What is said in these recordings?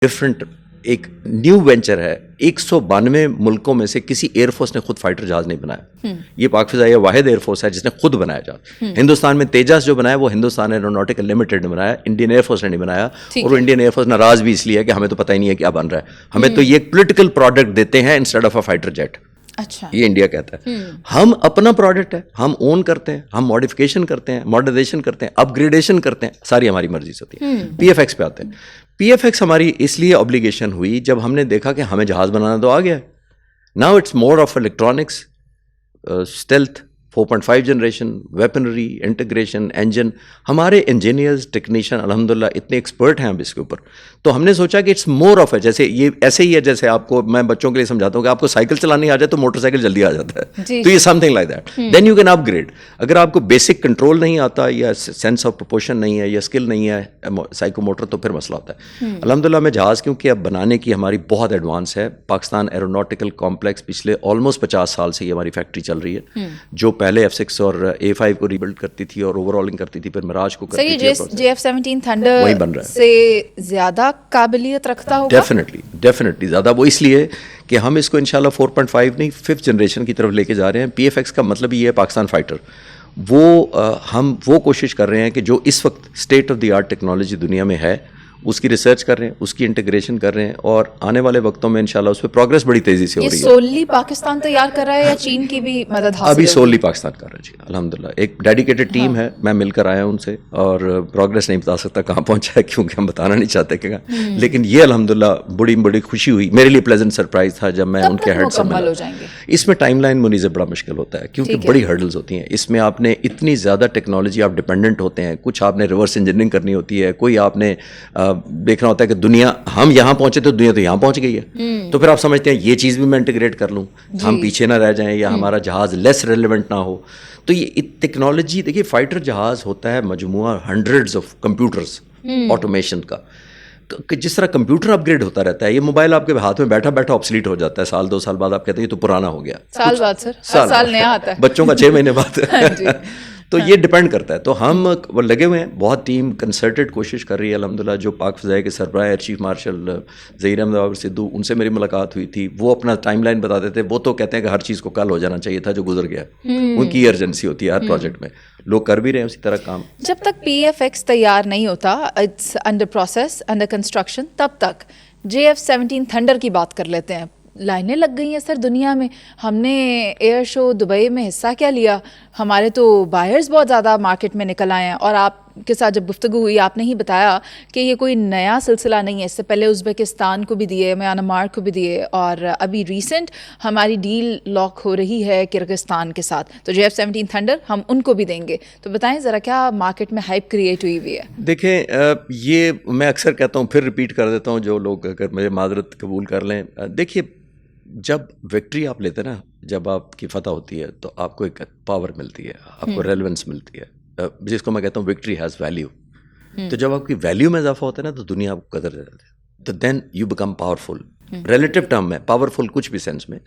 Different ایک new venture ہے. 192 ملکوں میں سے کسی ایئر فورس نے خود فائٹر جہاز نہیں بنایا. یہ پاک فضائیہ واحد ایئر فورس ہے جس نے خود بنایا جہاز. ہندوستان میں تیجس جو بنایا وہ ہندوستان ایروناٹیکل لمیٹڈ نے بنایا, انڈین ایئر فورس نے نہیں بنایا. اور وہ انڈین ایئر فورس ناراض بھی اس لیے ہے کہ ہمیں تو پتہ ہی نہیں ہے کیا بن رہا ہے, ہمیں تو یہ ایک پولیٹیکل پروڈکٹ دیتے ہیں instead of a fighter jet. اچھا, یہ انڈیا کہتا ہے. ہم اپنا پروڈکٹ ہے, ہم اون کرتے ہیں, ہم ماڈیفکیشن کرتے ہیں, ماڈرنائزیشن کرتے ہیں, اپ گریڈیشن کرتے ہیں, ساری ہماری مرضی سے ہوتی ہے. پی ایف ایکس پہ آتے ہیں. پی ایف ایکس ہماری اس لیے obligation ہوئی جب ہم نے دیکھا کہ ہمیں جہاز بنانا تو آ گیا ہے. Now it's more of electronics, stealth, 4.5 generation, weaponry, integration, engine. ہمارے انجینئرز, ٹیکنیشین الحمدللہ اتنے ایکسپرٹ ہیں اب اس کے اوپر. تو ہم نے سوچا کہ اٹس مور آف اے, جیسے یہ ایسے ہی ہے جیسے آپ کو میں بچوں کے لیے سمجھاتا ہوں کہ آپ کو سائیکل چلانی آ جائے تو موٹر سائیکل جلدی آ جاتا ہے. تو یہ something like that. Then you can upgrade. اگر آپ کو بیسک کنٹرول نہیں آتا یا سینس آف پروپورشن نہیں ہے یا اسکل نہیں ہے سائیکو موٹر, تو پھر مسئلہ ہوتا ہے. الحمدللہ میں جہاز کیونکہ اب بنانے کی ہماری بہت ایڈوانس ہے. پاکستان ایروناٹیکل کمپلیکس پچھلے آلموسٹ 50 سال سے یہ ہماری فیکٹری چل رہی ہے, جو پہلے F6 اور A5 کو ریبلڈ کرتی تھی اور اوور آلنگ کرتی تھی, پھر مراج کو کرتی تھی. JF-17 تھنڈر سے زیادہ قابلیت رکھتا ہوگا. ڈیفینیٹلی زیادہ. وہ اس لیے کہ ہم اس کو انشاءاللہ 4.5 نہیں 5th جنریشن کی طرف لے کے جا رہے ہیں. پی ایف ایکس کا مطلب یہ ہے پاکستان فائٹر. ہم وہ کوشش کر رہے ہیں کہ جو اس وقت state of the art technology دنیا میں ہے اس کی ریسرچ کر رہے ہیں, اس کی انٹیگریشن کر رہے ہیں, اور آنے والے وقتوں میں انشاءاللہ اس پہ پروگرس بڑی تیزی سے ہو رہی ہے. یہ سوللی پاکستان تیار کر رہا ہے یا چین کی بھی مدد حاصل؟ ابھی سوللی پاکستان کر رہا ہے جی الحمدللہ. ایک ڈیڈیکیٹڈ ٹیم ہے, میں مل کر آیا ہوں ان سے, اور پروگرس نہیں بتا سکتا کہاں پہنچا ہے کیونکہ ہم بتانا نہیں چاہتے کہ لیکن یہ الحمدللہ بڑی خوشی ہوئی. میرے لیے پلیزنٹ سرپرائز تھا جب میں ان کے ہیڈ سے ملا. اس میں ٹائم لائن منیز بڑا مشکل ہوتا ہے کیونکہ بڑی ہرڈلز ہوتی ہیں. اس میں آپ نے اتنی زیادہ ٹیکنالوجی آپ ڈپینڈنٹ ہوتے ہیں. کچھ آپ نے ریورس انجینئرنگ کرنی ہوتی ہے, کوئی آپ نے دیکھنا ہوتا ہے کہ دنیا, ہم یہاں پہنچے تو دنیا تو یہاں پہنچ گئی ہے, تو پھر آپ سمجھتے ہیں یہ چیز بھی میں انٹیگریٹ کر لوں, ہم پیچھے نہ رہ جائیں یا ہمارا جہاز لیس ریلیونٹ نہ ہو. تو یہ ٹیکنالوجی دیکھیے, فائٹر جہاز ہوتا ہے مجموعہ ہنڈریڈز آف کمپیوٹرز آٹومیشن کا. جس طرح کمپیوٹر اپ گریڈ ہوتا رہتا ہے, یہ موبائل آپ کے ہاتھ میں بیٹھا بیٹھا آبسلیٹ ہو جاتا ہے. سال 2 سال بعد آپ کہتے ہیں یہ تو پرانا ہو گیا. سال بعد سر سال نیا آتا ہے, بچوں کا 6 مہینے بعد. تو یہ ڈپینڈ کرتا ہے. تو ہم لگے ہوئے ہیں, بہت ٹیم کنسرٹڈ کوشش کر رہی ہے الحمدللہ. جو پاک فضائیہ کے سربراہ air chief marshal Zaheer Ahmed Babar Sidhu, ان سے میری ملاقات ہوئی تھی. وہ اپنا ٹائم لائن بتاتے تھے. وہ تو کہتے ہیں کہ ہر چیز کو کل ہو جانا چاہیے تھا جو گزر گیا. ان کی ایرجنسی ہوتی ہے ہر پروجیکٹ میں, لوگ کر بھی رہے ہیں اسی طرح کام. جب تک پی ایف ایکس تیار نہیں ہوتا, it's under process, under construction, تب تک JF-17 تھنڈر کی بات کر لیتے ہیں. لائنیں لگ گئی ہیں سر دنیا میں. ہم نے ایئر شو دبئی میں حصہ کیا لیا, ہمارے تو بائرز بہت زیادہ مارکیٹ میں نکل آئے ہیں. اور آپ کے ساتھ جب گفتگو ہوئی آپ نے ہی بتایا کہ یہ کوئی نیا سلسلہ نہیں ہے. اس سے پہلے ازبکستان کو بھی دیے, میانمار کو بھی دیے, اور ابھی ریسنٹ ہماری ڈیل لاک ہو رہی ہے کرغزستان کے ساتھ. تو JF-17 تھنڈر ہم ان کو بھی دیں گے. تو بتائیں ذرا کیا مارکیٹ میں ہائپ کریٹ ہوئی ہے؟ دیکھیں, یہ میں اکثر کہتا ہوں, پھر ریپیٹ کر دیتا ہوں, جو لوگ اگر میرے معذرت قبول کر لیں. دیکھیے, جب وکٹری آپ لیتے ہیں نا, جب آپ کی فتح ہوتی ہے تو آپ کو ایک پاور ملتی ہے, آپ کو ریلیونس ملتی ہے, جس کو میں کہتا ہوں وکٹری ہیز ویلیو. تو جب آپ کی ویلیو میں اضافہ ہوتا ہے نا تو دنیا آپ کو قدر دیتی ہے. تو then you become powerful. Relative term میں پاورفل کچھ بھی سینس میں,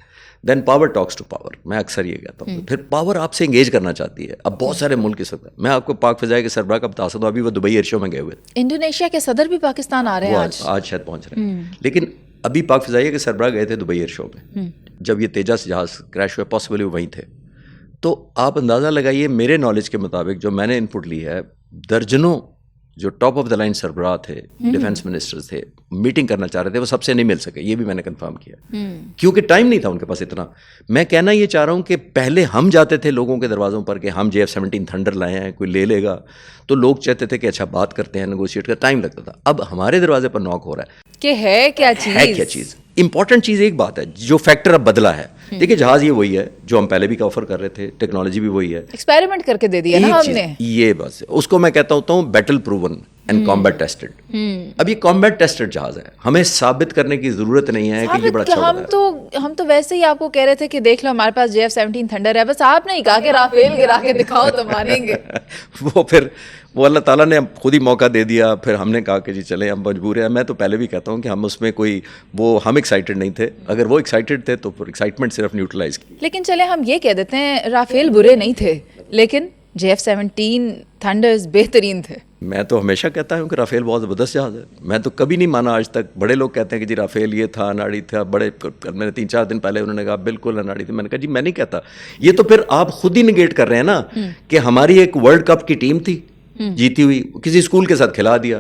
then power talks to power. میں اکثر یہ کہتا ہوں. پھر پاور آپ سے انگیج کرنا چاہتی ہے. اب بہت سارے ملک اس وقت, میں آپ کو پاک فضائیہ کے سربراہ کا بتا سکتا ہوں, ابھی وہ دبئی ایئر شو میں گئے ہوئے تھے. انڈونیشیا کے صدر بھی پاکستان آ رہے ہیں, آج شاید پہنچ رہے ہیں. لیکن ابھی پاک فضائیہ کے سربراہ گئے تھے دبئی ایئر شو میں, جب یہ تیجس جہاز کریش ہوا, پاسبلی وہیں تھے. تو آپ اندازہ لگائیے, میرے نالج کے مطابق جو میں نے ان پٹ لی ہے, درجنوں جو ٹاپ آف دا لائن سربراہ تھے, ڈیفینس منسٹرز تھے, میٹنگ کرنا چاہ رہے تھے, وہ سب سے نہیں مل سکے. یہ بھی میں نے کنفرم کیا کیونکہ ٹائم نہیں تھا ان کے پاس اتنا. میں کہنا یہ چاہ رہا ہوں کہ پہلے ہم جاتے تھے لوگوں کے دروازوں پر کہ ہم JF-17 تھنڈر لائے ہیں, کوئی لے لے گا, تو لوگ چاہتے تھے کہ اچھا بات کرتے ہیں, نیگوشیٹ کا ٹائم لگتا تھا. اب ہمارے دروازے پر نوک ہو رہا ہے کہ ہے کیا چیز. امپورٹنٹ چیز ایک بات ہے, جو فیکٹر اب بدلا ہے. دیکھیے, جہاز یہ وہی ہے جو ہم پہلے بھی آفر کر رہے تھے, ٹیکنالوجی بھی وہی ہے, ایکسپیریمنٹ کر کے دے دیا نا ہم نے. یہ بس اس کو میں کہتا ہوں battle proven and combat tested. اب یہ کامبیٹ ٹیسٹڈ جہاز ہے, ہمیں ثابت کرنے کی ضرورت نہیں ہے کہ یہ بڑا اچھا ہوگا. ہم تو ویسے ہی آپ کو کہہ رہے تھے کہ دیکھ لو ہمارے پاس JF-17 تھنڈر ہے, بس آپ نے ہی کہا کہ رافیل گرا کے دکھاؤ تو مانیں گے. وہ اللہ تعالیٰ نے خود ہی موقع دے دیا, پھر ہم نے کہا کہ جی چلیں ہم مجبور ہیں. میں تو پہلے بھی کہتا ہوں کہ ہم اس میں کوئی ہم ایکسائٹیڈ نہیں تھے. اگر وہ ایکسائٹیڈ تھے تو پھر ایکسائٹمنٹ صرف نیوٹرلائز کی. لیکن چلے ہم یہ کہہ دیتے ہیں رافیل برے نہیں تھے, لیکن JF-17 تھنڈرز بہترین تھے. میں تو ہمیشہ کہتا ہوں کہ رافیل بہت زبردست جہاز ہے. میں تو کبھی نہیں مانا آج تک. بڑے لوگ کہتے ہیں کہ جی رافیل یہ تھا اناڑی تھا, بڑے میں نے 3-4 دن پہلے انہوں نے کہا بالکل اناڑی تھی. میں نے کہا جی میں نہیں کہتا. یہ تو پھر آپ خود ہی نگیٹ کر رہے ہیں نا کہ ہماری ایک ورلڈ کپ کی ٹیم تھی جیتی ہوئی, کسی اسکول کے ساتھ کھلا دیا,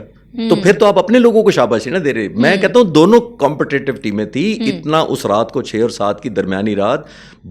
تو پھر تو آپ اپنے لوگوں کو شاباشی نہ دے رہے. میں کہتا ہوں دونوں کمپٹیٹو ٹیمیں تھی. اتنا اس رات کو 6 اور 7 کی درمیانی رات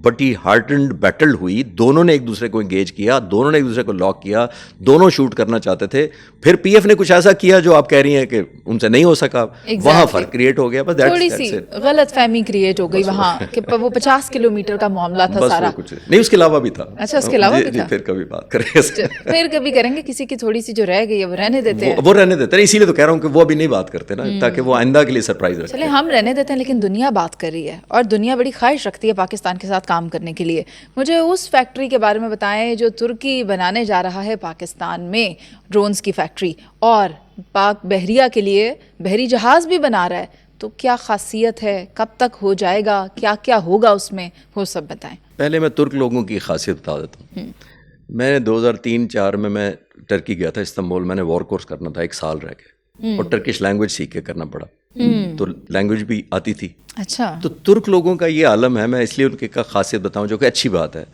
بٹی ہارٹنڈ بیٹل ہوئی. دونوں نے ایک دوسرے کو انگیج کیا, دونوں نے ایک دوسرے کو لاک کیا, دونوں شوٹ کرنا چاہتے تھے. پھر پی ایف نے کچھ ایسا کیا جو آپ کہہ رہی ہیں کہ ان سے نہیں ہو سکا, وہاں فرق کریٹ ہو گیا. بس تھوڑی سی غلط فہمی کریٹ ہو گئی وہاں کہ وہ 50 کلومیٹر کا معاملہ تھا سارا. کچھ نہیں, اس کے علاوہ بھی تھا. اچھا اس کے علاوہ بھی تھا. پھر کبھی بات کریں گے, پھر کبھی کریں گے. کسی کی تھوڑی سی جو رہ گئی ہے وہ رہنے دیتے ہیں, وہ رہنے دیتے ہیں. اسی لیے تو کہہ رہا ہوں کہ وہ ابھی نہیں بات کرتے نا, تاکہ وہ آئندہ کے لیے سرپرائز رکھیں. چلے ہم رہنے دیتے ہیں, لیکن دنیا بات کر رہی ہے اور دنیا بڑی خواہش رکھتی ہے پاکستان کے ساتھ کام کرنے کے لیے. مجھے اس فیکٹری کے بارے میں بتائیں جو ترکی بنانے جا رہا ہے پاکستان میں, ڈرونز کی فیکٹری, اور پاک بحریہ کے لیے بحری جہاز بھی بنا رہا ہے. تو کیا خاصیت ہے, کب تک ہو جائے گا, کیا کیا ہوگا اس میں, وہ سب بتائیں. پہلے میں ترک لوگوں کی خاصیت بتا دیتا ہوں. میں نے 2003-4 میں ٹرکی گیا تھا, استنبول. میں نے وار کورس کرنا تھا, 1 سال رہ کے, اور ٹرکش لینگویج سیکھ کے کرنا پڑا, تو لینگویج بھی آتی تھی. اچھا, تو ترک لوگوں کا یہ عالم ہے. میں اس لیے ان کی خاصیت بتاؤں جو کہ اچھی بات ہے.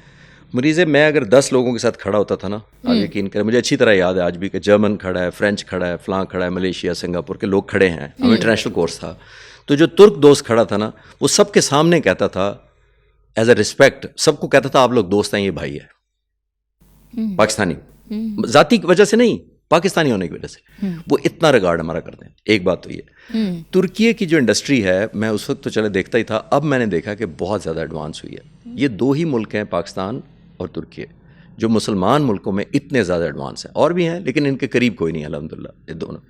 مریض میں اگر 10 لوگوں کے ساتھ کھڑا ہوتا تھا نا, آپ یقین کریں, مجھے اچھی طرح یاد ہے آج بھی کہ جرمن کھڑا ہے, فرینچ کھڑا ہے, فلاں کھڑا ہے, ملیشیا, سنگاپور کے لوگ کھڑے ہیں. ہم انٹرنیشنل کورس تھا. تو جو ترک دوست کھڑا تھا نا, وہ سب کے سامنے کہتا تھا ایز اے رسپیکٹ, سب کو کہتا تھا آپ لوگ دوست ہیں, یہ بھائی ہے. پاکستانی ذاتی وجہ سے نہیں, پاکستانی ہونے کی وجہ سے وہ اتنا ریگارڈ ہمارا کرتے ہیں. ایک بات تو یہ ترکی کی جو انڈسٹری ہے, میں اس وقت تو چلے دیکھتا ہی تھا, اب میں نے دیکھا کہ بہت زیادہ ایڈوانس ہوئی ہے. یہ 2 ہی ملک ہیں, پاکستان اور ترکی, جو مسلمان ملکوں میں اتنے زیادہ ایڈوانس ہیں. اور بھی ہیں لیکن ان کے قریب کوئی نہیں الحمدللہ, یہ دونوں.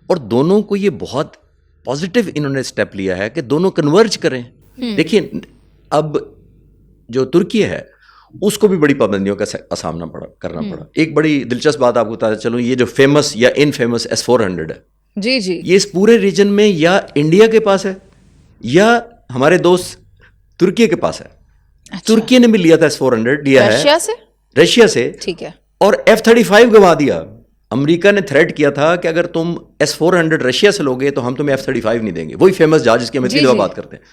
اور دونوں کو یہ بہت پازیٹیو انہوں نے اسٹیپ لیا ہے کہ دونوں کنورج کریں. دیکھیے اب جو ترکی ہے اس کو بھی بڑی پابندیوں کا سامنا کرنا پڑا. ایک بڑی دلچسپ بات آپ کو بتا چلوں, یہ جو فیمس یا ان فیمس S-400 ہے, جی جی, یہ اس پورے ریجن میں یا انڈیا کے پاس ہے یا ہمارے دوست ترکی کے پاس ہے. ترکی نے بھی لیا تھا, S-400 لیا ہے رشیا سے, ٹھیک ہے, اور F-35 گوا دیا. امریکہ نے تھریٹ کیا تھا کہ اگر تم S-400 رشیا سے لوگے تو ہم تمہیں F-35 نہیں دیں گے. وہی فیمس جہاز جس کی ہم اتنی دفعہ بات کرتے ہیں,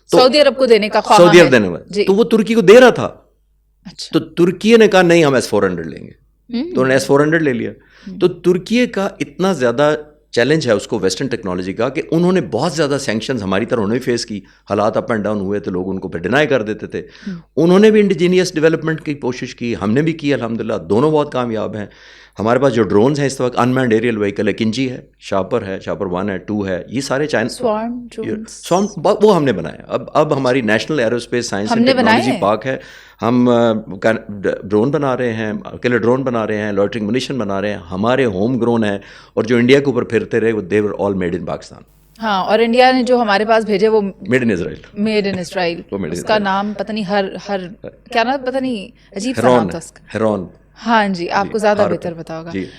سعودی عرب کو دینے کا خواہاں, سعودی عرب دینے والا, تو وہ ترکی کو دے رہا تھا. تو ترکی نے کہا نہیں ہم S-400 لیں گے, تو انہوں نے S-400 لے لیا. تو ترکی کا اتنا زیادہ چیلنج ہے اس کو ویسٹرن ٹیکنالوجی کا کہ انہوں نے بہت زیادہ سینکشنز ہماری طرح انہوں نے فیس کی. حالات اپ اینڈ ڈاؤن ہوئے تو لوگ ان کو پھر ڈینائی کر دیتے تھے. انہوں نے بھی انڈیجینیس ڈیولپمنٹ کی کوشش کی, ہم نے بھی کی, الحمدللہ دونوں بہت کامیاب ہیں. ہمارے پاس جو ڈرونز ہیں اس وقت انمینڈ ایریل وہیکل ہے, کنجی ہے, شاپر ہے, شاپر 1 ہے, 2 ہے, یہ سارے سوارم وہ ہم نے بنایا. اب ہماری national aerospace science and technology park ہے, ہم ڈرون بنا رہے ہیں, اکیلے ڈرون بنا رہے ہیں, لوٹرنگ منیشن بنا رہے ہیں, ہمارے ہوم گرون ہیں, اور جو انڈیا کے اوپر پھرتے رہے وہ دے ور آل میڈ ان پاکستان. ہاں, اور انڈیا نے جو ہمارے پاس بھیجے وہ made in Israel, made in اسرائیل. اس کا نام پتہ نہیں ہر کیا نام, پتہ نہیں عجیب سا نام تھا اس کا. ہیرون. ہاں جی, آپ کو زیادہ بہتر بتا ہوگا.